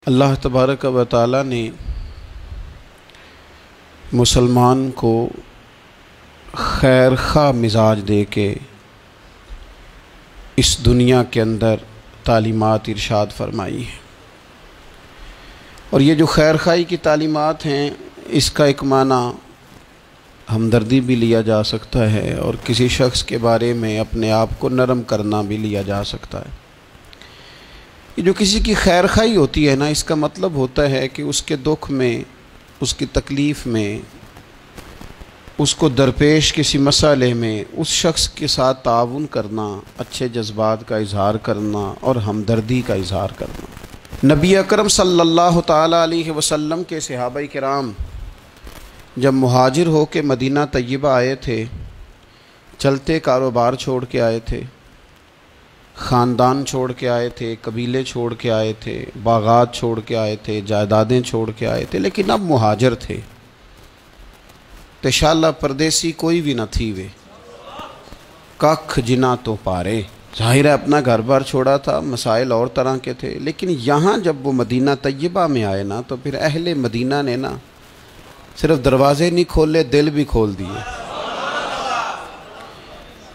اللہ تبارک و تعالی نے مسلمان کو خیر خواہ مزاج دے کے اس دنیا کے اندر تعلیمات ارشاد فرمائی ہیں، اور یہ جو خیر خواہی کی تعلیمات ہیں اس کا ایک معنی ہمدردی بھی لیا جا سکتا ہے، اور کسی شخص کے بارے میں اپنے آپ کو نرم کرنا بھی لیا جا سکتا ہے۔ یہ جو کسی کی خیر خواہی ہوتی ہے نا، اس کا مطلب ہوتا ہے کہ اس کے دکھ میں، اس کی تکلیف میں، اس کو درپیش کسی مسئلے میں اس شخص کے ساتھ تعاون کرنا، اچھے جذبات کا اظہار کرنا اور ہمدردی کا اظہار کرنا۔ نبی اکرم صلی اللہ تعالیٰ علیہ وسلم کے صحابہ کرام جب مہاجر ہو کے مدینہ طیبہ آئے تھے، چلتے کاروبار چھوڑ کے آئے تھے، خاندان چھوڑ کے آئے تھے، قبیلے چھوڑ کے آئے تھے، باغات چھوڑ کے آئے تھے، جائیدادیں چھوڑ کے آئے تھے، لیکن اب مہاجر تھے۔ تشالہ پردیسی کوئی بھی نہ تھی وے، ککھ جنا تو پارے۔ ظاہر ہے اپنا گھر بار چھوڑا تھا، مسائل اور طرح کے تھے، لیکن یہاں جب وہ مدینہ طیبہ میں آئے نا تو پھر اہل مدینہ نے نا صرف دروازے نہیں کھولے، دل بھی کھول دیے۔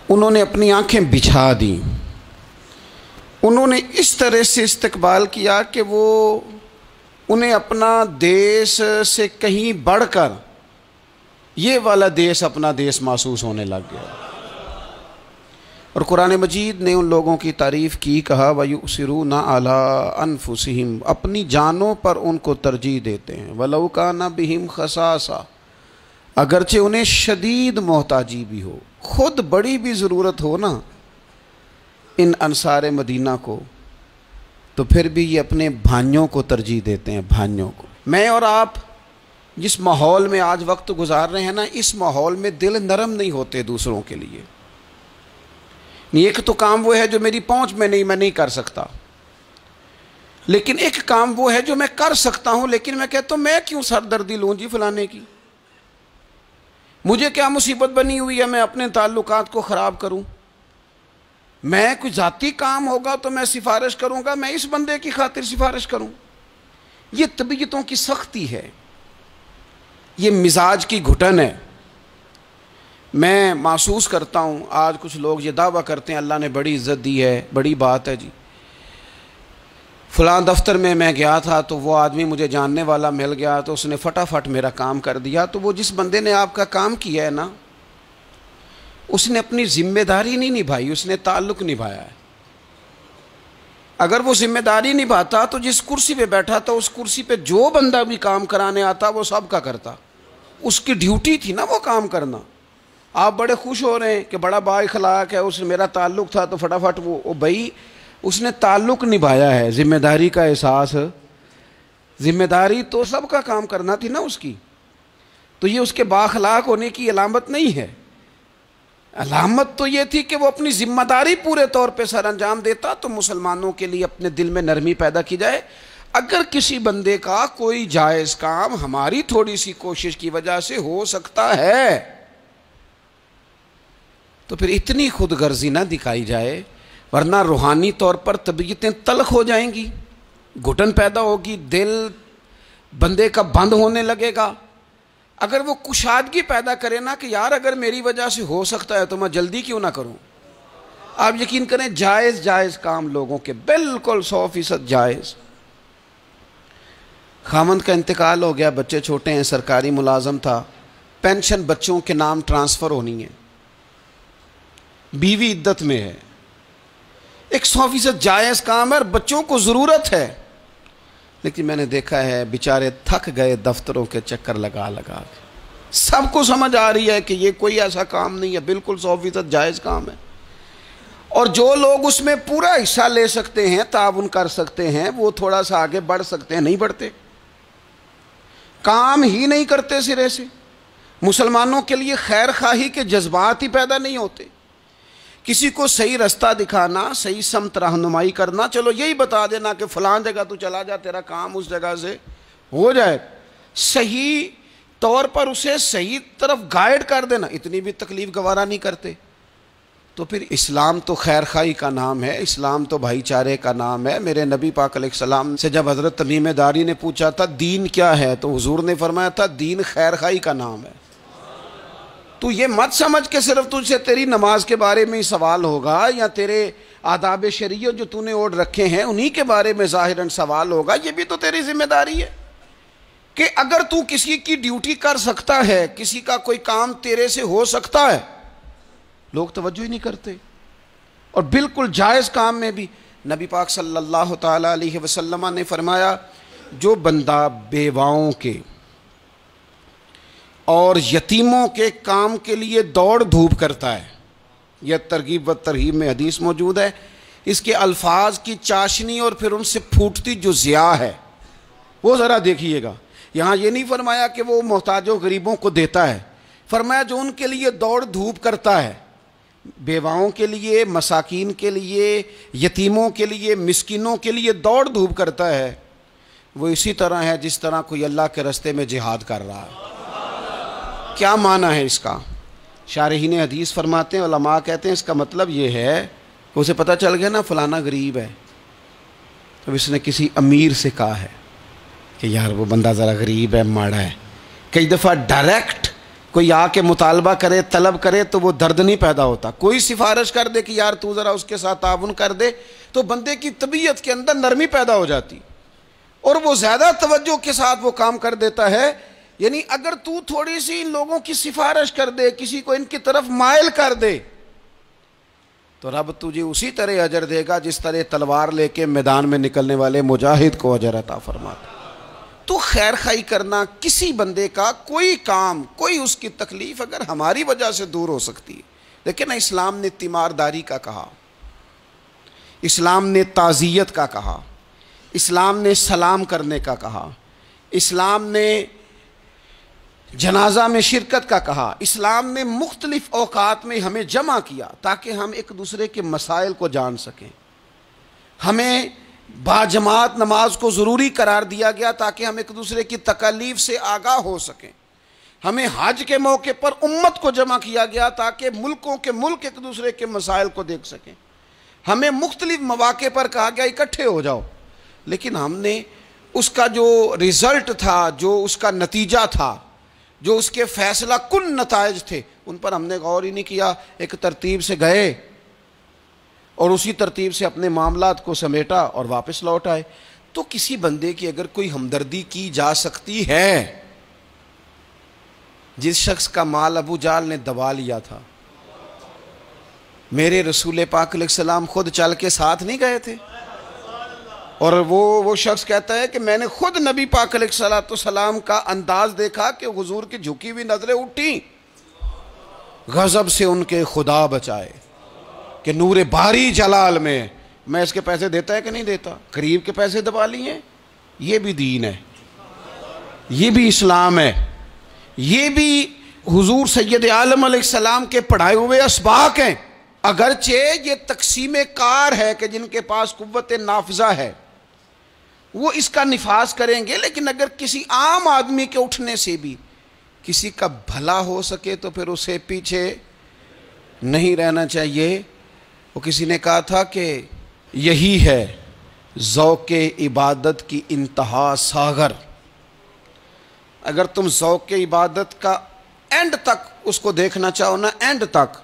انہوں نے اپنی آنکھیں بچھا دیں، انہوں نے اس طرح سے استقبال کیا کہ وہ انہیں اپنا دیس سے کہیں بڑھ کر یہ والا دیس اپنا دیس محسوس ہونے لگ گیا۔ اور قرآن مجید نے ان لوگوں کی تعریف کی، کہا وَيُؤْثِرُونَ عَلَىٰ أَنفُسِهِمْ، اپنی جانوں پر ان کو ترجیح دیتے ہیں، وَلَوْ كَانَ بِهِمْ خَصَاصَةٌ، اگرچہ انہیں شدید محتاجی بھی ہو، خود بڑی بھی ضرورت ہو نا ان انصار مدینہ کو، تو پھر بھی یہ اپنے بھائیوں کو ترجیح دیتے ہیں، بھائیوں کو۔ میں اور آپ جس ماحول میں آج وقت گزار رہے ہیں نا، اس ماحول میں دل نرم نہیں ہوتے دوسروں کے لیے۔ ایک تو کام وہ ہے جو میری پہنچ میں نہیں، میں نہیں کر سکتا، لیکن ایک کام وہ ہے جو میں کر سکتا ہوں، لیکن میں کہتا ہوں میں کیوں سردردی لوں جی فلانے کی، مجھے کیا مصیبت بنی ہوئی ہے میں اپنے تعلقات کو خراب کروں؟ میں کوئی ذاتی کام ہوگا تو میں سفارش کروں گا، میں اس بندے کی خاطر سفارش کروں؟ یہ طبیعتوں کی سختی ہے، یہ مزاج کی گھٹن ہے۔ میں محسوس کرتا ہوں آج کچھ لوگ یہ دعویٰ کرتے ہیں اللہ نے بڑی عزت دی ہے، بڑی بات ہے جی، فلاں دفتر میں گیا تھا تو وہ آدمی مجھے جاننے والا مل گیا تو اس نے فٹافٹ میرا کام کر دیا۔ تو وہ جس بندے نے آپ کا کام کیا ہے نا، اس نے اپنی ذمہ داری نہیں نبھائی، اس نے تعلق نبھایا ہے۔ اگر وہ ذمہ داری نبھاتا تو جس کرسی پہ بیٹھا تھا اس کرسی پہ جو بندہ بھی کام کرانے آتا وہ سب کا کرتا، اس کی ڈیوٹی تھی نا وہ کام کرنا۔ آپ بڑے خوش ہو رہے ہیں کہ بڑا با اخلاق ہے، اس سے میرا تعلق تھا تو فٹافٹ وہ بھائی اس نے تعلق نبھایا ہے، ذمہ داری کا احساس، ذمہ داری تو سب کا کام کرنا تھی نا اس کی، تو یہ اس کے با اخلاق ہونے کی علامت نہیں ہے۔ علامت تو یہ تھی کہ وہ اپنی ذمہ داری پورے طور پہ سر انجام دیتا۔ تو مسلمانوں کے لیے اپنے دل میں نرمی پیدا کی جائے، اگر کسی بندے کا کوئی جائز کام ہماری تھوڑی سی کوشش کی وجہ سے ہو سکتا ہے تو پھر اتنی خود غرضی نہ دکھائی جائے، ورنہ روحانی طور پر طبیعتیں تلخ ہو جائیں گی، گھٹن پیدا ہوگی، دل بندے کا بند ہونے لگے گا۔ اگر وہ کشادگی پیدا کرے نا کہ یار اگر میری وجہ سے ہو سکتا ہے تو میں جلدی کیوں نہ کروں، آپ یقین کریں جائز کام لوگوں کے بالکل 100% جائز۔ خاوند کا انتقال ہو گیا، بچے چھوٹے ہیں، سرکاری ملازم تھا، پینشن بچوں کے نام ٹرانسفر ہونی ہے، بیوی عدت میں ہے، ایک 100% جائز کام ہے اور بچوں کو ضرورت ہے، لیکن میں نے دیکھا ہے بیچارے تھک گئے دفتروں کے چکر لگا لگا کے۔ سب کو سمجھ آ رہی ہے کہ یہ کوئی ایسا کام نہیں ہے، بالکل 100% جائز کام ہے، اور جو لوگ اس میں پورا حصہ لے سکتے ہیں، تعاون کر سکتے ہیں، وہ تھوڑا سا آگے بڑھ سکتے ہیں، نہیں بڑھتے، کام ہی نہیں کرتے سرے سے۔ مسلمانوں کے لیے خیر خواہی کے جذبات ہی پیدا نہیں ہوتے، کسی کو صحیح رستہ دکھانا، صحیح سمت رہنمائی کرنا، چلو یہی بتا دینا کہ فلاں جگہ تو چلا جا، تیرا کام اس جگہ سے ہو جائے، صحیح طور پر اسے صحیح طرف گائیڈ کر دینا، اتنی بھی تکلیف گوارا نہیں کرتے۔ تو پھر اسلام تو خیر خواہی کا نام ہے، اسلام تو بھائی چارے کا نام ہے۔ میرے نبی پاک علیہ السلام سے جب حضرت تمیم داری نے پوچھا تھا دین کیا ہے، تو حضور نے فرمایا تھا دین خیر خواہی کا نام ہے۔ تو یہ مت سمجھ کہ صرف تجھ سے تیری نماز کے بارے میں ہی سوال ہوگا، یا تیرے آداب شریعت جو تو نے اوڑھ رکھے ہیں انہی کے بارے میں ظاہراً سوال ہوگا۔ یہ بھی تو تیری ذمہ داری ہے کہ اگر تو کسی کی ڈیوٹی کر سکتا ہے، کسی کا کوئی کام تیرے سے ہو سکتا ہے، لوگ توجہ ہی نہیں کرتے۔ اور بالکل جائز کام میں بھی نبی پاک صلی اللہ تعالیٰ علیہ وسلم نے فرمایا جو بندہ بیواؤں کے اور یتیموں کے کام کے لیے دوڑ دھوپ کرتا ہے، یہ ترغیب و ترہیب میں حدیث موجود ہے، اس کے الفاظ کی چاشنی اور پھر ان سے پھوٹتی جو ضیاء ہے وہ ذرا دیکھیے گا۔ یہاں یہ نہیں فرمایا کہ وہ محتاجوں غریبوں کو دیتا ہے، فرمایا جو ان کے لیے دوڑ دھوپ کرتا ہے، بیواؤں کے لیے، مساکین کے لیے، یتیموں کے لیے، مسکینوں کے لیے دوڑ دھوپ کرتا ہے، وہ اسی طرح ہے جس طرح کوئی اللہ کے راستے میں جہاد کر رہا ہے۔ کیا معنی ہے اس کا؟ شارحین حدیث فرماتے ہیں، علماء کہتے ہیں اس کا مطلب یہ ہے کہ اسے پتہ چل گیا نا فلانا غریب ہے، تو اس نے کسی امیر سے کہا ہے کہ یار وہ بندہ ذرا غریب ہے، ماڑا ہے۔ کئی دفعہ ڈائریکٹ کوئی آ کے مطالبہ کرے، طلب کرے تو وہ درد نہیں پیدا ہوتا، کوئی سفارش کر دے کہ یار تو ذرا اس کے ساتھ تعاون کر دے، تو بندے کی طبیعت کے اندر نرمی پیدا ہو جاتی اور وہ زیادہ توجہ کے ساتھ وہ کام کر دیتا ہے۔ یعنی اگر تو تھوڑی سی ان لوگوں کی سفارش کر دے، کسی کو ان کی طرف مائل کر دے، تو رب تجھے اسی طرح اجر دے گا جس طرح تلوار لے کے میدان میں نکلنے والے مجاہد کو اجر عطا فرماتا۔ تو خیر خواہی کرنا، کسی بندے کا کوئی کام، کوئی اس کی تکلیف اگر ہماری وجہ سے دور ہو سکتی ہے، لیکن اسلام نے تیمارداری کا کہا، اسلام نے تعزیت کا کہا، اسلام نے سلام کرنے کا کہا، اسلام نے جنازہ میں شرکت کا کہا، اسلام نے مختلف اوقات میں ہمیں جمع کیا تاکہ ہم ایک دوسرے کے مسائل کو جان سکیں۔ ہمیں باجماعت نماز کو ضروری قرار دیا گیا تاکہ ہم ایک دوسرے کی تکالیف سے آگاہ ہو سکیں۔ ہمیں حج کے موقع پر امت کو جمع کیا گیا تاکہ ملکوں کے ملک ایک دوسرے کے مسائل کو دیکھ سکیں۔ ہمیں مختلف مواقع پر کہا گیا اکٹھے ہو جاؤ، لیکن ہم نے اس کا جو رزلٹ تھا، جو اس کا نتیجہ تھا، جو اس کے فیصلہ کن نتائج تھے، ان پر ہم نے غور ہی نہیں کیا۔ ایک ترتیب سے گئے اور اسی ترتیب سے اپنے معاملات کو سمیٹا اور واپس لوٹ آئے۔ تو کسی بندے کی اگر کوئی ہمدردی کی جا سکتی ہے، جس شخص کا مال ابو جہل نے دبا لیا تھا، میرے رسول پاک علیہ السلام خود چل کے ساتھ نہیں گئے تھے، اور وہ شخص کہتا ہے کہ میں نے خود نبی پاک علیہ السلام کا انداز دیکھا کہ حضور کی جھکی ہوئی نظریں اٹھیں، غضب سے ان کے خدا بچائے کہ نور باری جلال میں اس کے پیسے دیتا ہے کہ نہیں دیتا، قریب کے پیسے دبا لیے۔ یہ بھی دین ہے، یہ بھی اسلام ہے، یہ بھی حضور سید عالم علیہ السلام کے پڑھائے ہوئے اسباق ہیں۔ اگرچہ یہ تقسیم کار ہے کہ جن کے پاس قوت نافذہ ہے وہ اس کا نفاذ کریں گے، لیکن اگر کسی عام آدمی کے اٹھنے سے بھی کسی کا بھلا ہو سکے تو پھر اسے پیچھے نہیں رہنا چاہیے۔ وہ کسی نے کہا تھا کہ یہی ہے ذوق عبادت کی انتہا ساغر۔ اگر تم ذوق عبادت کا اینڈ تک اس کو دیکھنا چاہو نا، اینڈ تک،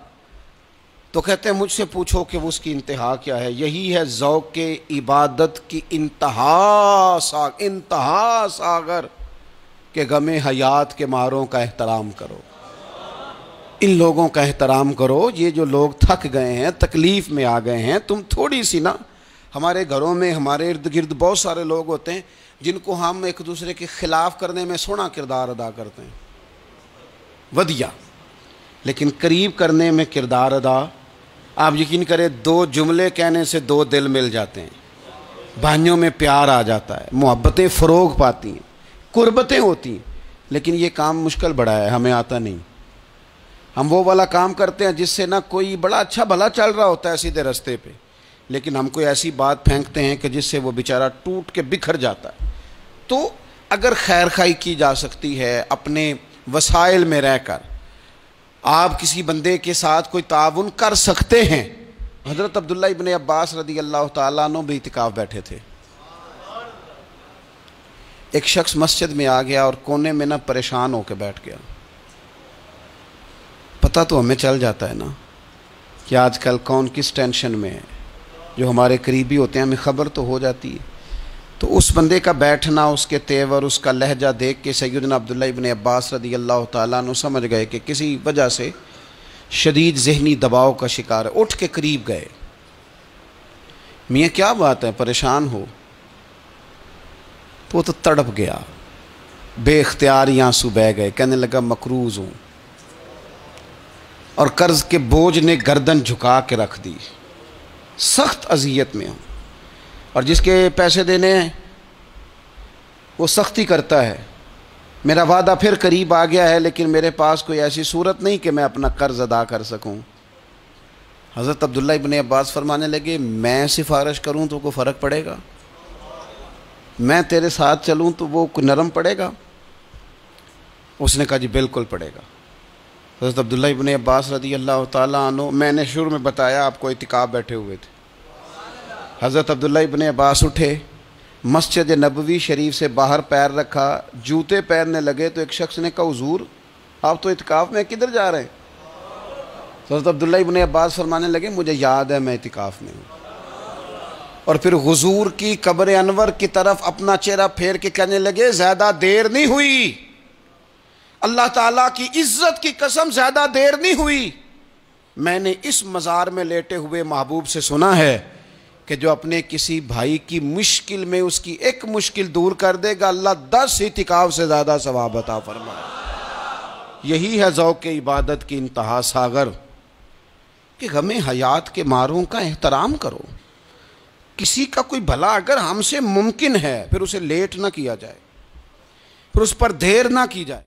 تو کہتے ہیں مجھ سے پوچھو کہ وہ اس کی انتہا کیا ہے۔ یہی ہے ذوق عبادت کی انتہا ساغر کہ غم حیات کے ماروں کا احترام کرو، ان لوگوں کا احترام کرو۔ یہ جو لوگ تھک گئے ہیں، تکلیف میں آ گئے ہیں، تم تھوڑی سی نا، ہمارے گھروں میں ہمارے ارد گرد بہت سارے لوگ ہوتے ہیں جن کو ہم ایک دوسرے کے خلاف کرنے میں سونا کردار ادا کرتے ہیں، ودیا، لیکن قریب کرنے میں کردار ادا، آپ یقین کریں 2 جملے کہنے سے 2 دل مل جاتے ہیں، بھائیوں میں پیار آ جاتا ہے، محبتیں فروغ پاتی ہیں، قربتیں ہوتی ہیں۔ لیکن یہ کام مشکل بڑا ہے، ہمیں آتا نہیں۔ ہم وہ والا کام کرتے ہیں جس سے نہ کوئی بڑا اچھا بھلا چل رہا ہوتا ہے سیدھے رستے پہ، لیکن ہم کوئی ایسی بات پھینکتے ہیں کہ جس سے وہ بیچارہ ٹوٹ کے بکھر جاتا ہے۔ تو اگر خیر خواہی کی جا سکتی ہے اپنے وسائل میں رہ کر، آپ کسی بندے کے ساتھ کوئی تعاون کر سکتے ہیں۔ حضرت عبداللہ ابن عباس رضی اللہ تعالیٰ عنہ بھی اعتکاف بیٹھے تھے۔ ایک شخص مسجد میں آ گیا اور کونے میں نہ پریشان ہو کے بیٹھ گیا۔ پتہ تو ہمیں چل جاتا ہے نا کہ آج کل کون کس ٹینشن میں ہے، جو ہمارے قریبی ہوتے ہیں ہمیں خبر تو ہو جاتی ہے۔ تو اس بندے کا بیٹھنا، اس کے تیور، اس کا لہجہ دیکھ کے سیدنا عبداللہ ابن عباس رضی اللہ تعالیٰ عنہ سمجھ گئے کہ کسی وجہ سے شدید ذہنی دباؤ کا شکار ہے۔ اٹھ کے قریب گئے، میاں کیا بات ہے، پریشان ہو؟ تو وہ تو تڑپ گیا، بے اختیار ہی آنسو بہہ گئے، کہنے لگا مقروض ہوں اور قرض کے بوجھ نے گردن جھکا کے رکھ دی، سخت اذیت میں ہوں، اور جس کے پیسے دینے ہیں وہ سختی کرتا ہے۔ میرا وعدہ پھر قریب آ گیا ہے، لیکن میرے پاس کوئی ایسی صورت نہیں کہ میں اپنا قرض ادا کر سکوں۔ حضرت عبداللہ ابن عباس فرمانے لگے میں سفارش کروں تو کوئی فرق پڑے گا؟ میں تیرے ساتھ چلوں تو وہ نرم پڑے گا؟ اس نے کہا جی بالکل پڑے گا۔ حضرت عبداللہ ابن عباس رضی اللہ تعالیٰ عنہ، میں نے شروع میں بتایا آپ کو اعتکاف بیٹھے ہوئے تھے۔ حضرت عبداللہ ابن عباس اٹھے، مسجد نبوی شریف سے باہر پیر رکھا، جوتے پہننے لگے تو ایک شخص نے کہا حضور آپ تو اعتکاف میں کدھر جا رہے ہیں؟ حضرت عبداللہ ابن عباس فرمانے لگے مجھے یاد ہے میں اعتکاف میں ہوں، اور پھر حضور کی قبر انور کی طرف اپنا چہرہ پھیر کے کہنے لگے زیادہ دیر نہیں ہوئی، اللہ تعالیٰ کی عزت کی قسم زیادہ دیر نہیں ہوئی، میں نے اس مزار میں لیٹے ہوئے محبوب سے سنا ہے کہ جو اپنے کسی بھائی کی مشکل میں اس کی ایک مشکل دور کر دے گا اللہ 10 اعتکاف سے زیادہ ثواب عطا فرمائے۔ یہی ہے ذوق عبادت کی انتہا ساغر، کہ غم حیات کے ماروں کا احترام کرو۔ کسی کا کوئی بھلا اگر ہم سے ممکن ہے پھر اسے لیٹ نہ کیا جائے، پھر اس پر دیر نہ کی جائے۔